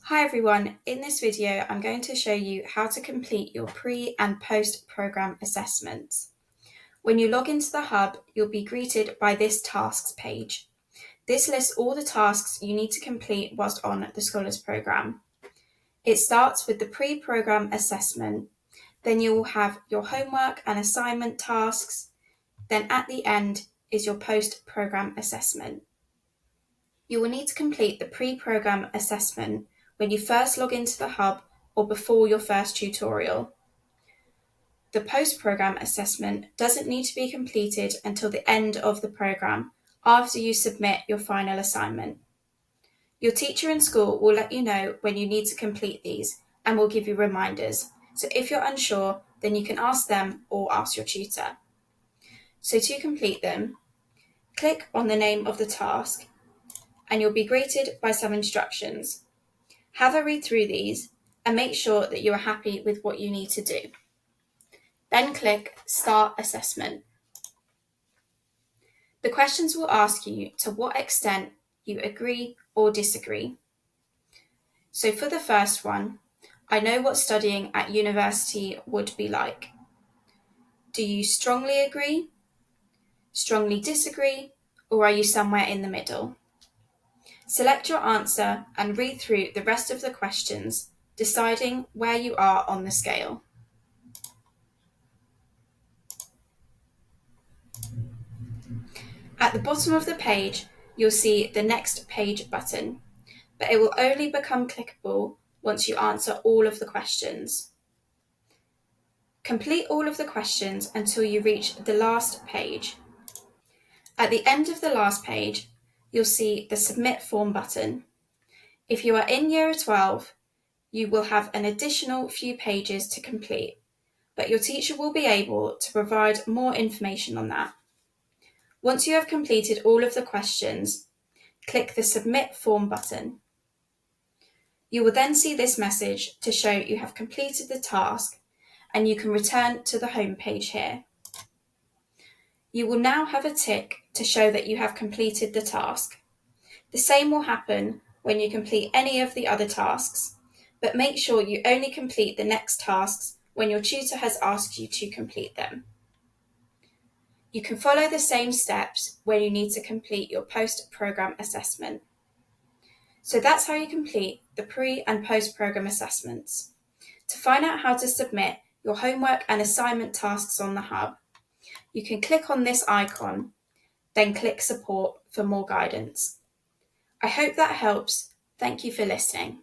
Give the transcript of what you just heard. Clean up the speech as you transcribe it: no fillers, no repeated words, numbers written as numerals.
Hi everyone, in this video I'm going to show you how to complete your pre and post program assessments. When you log into the Hub, you'll be greeted by this tasks page. This lists all the tasks you need to complete whilst on the Scholars Programme. It starts with the pre-program assessment, then you will have your homework and assignment tasks, then at the end is your post-program assessment. You will need to complete the pre-program assessment when you first log into the Hub or before your first tutorial. The post-program assessment doesn't need to be completed until the end of the program, after you submit your final assignment. Your teacher in school will let you know when you need to complete these and will give you reminders. So if you're unsure, then you can ask them or ask your tutor. So to complete them, click on the name of the task and you'll be greeted by some instructions. Have a read through these and make sure that you are happy with what you need to do. Then click Start Assessment. The questions will ask you to what extent you agree or disagree. So for the first one, I know what studying at university would be like. Do you strongly agree, strongly disagree, or are you somewhere in the middle? Select your answer and read through the rest of the questions, deciding where you are on the scale. At the bottom of the page, you'll see the Next Page button, but it will only become clickable once you answer all of the questions. Complete all of the questions until you reach the last page. At the end of the last page, you'll see the Submit Form button. If you are in Year 12, you will have an additional few pages to complete, but your teacher will be able to provide more information on that. Once you have completed all of the questions, click the Submit Form button. You will then see this message to show you have completed the task and you can return to the home page here. You will now have a tick to show that you have completed the task. The same will happen when you complete any of the other tasks, but make sure you only complete the next tasks when your tutor has asked you to complete them. You can follow the same steps when you need to complete your post-program assessment. So that's how you complete the pre- and post-program assessments. To find out how to submit your homework and assignment tasks on the Hub, you can click on this icon, then click Support for more guidance. I hope that helps. Thank you for listening.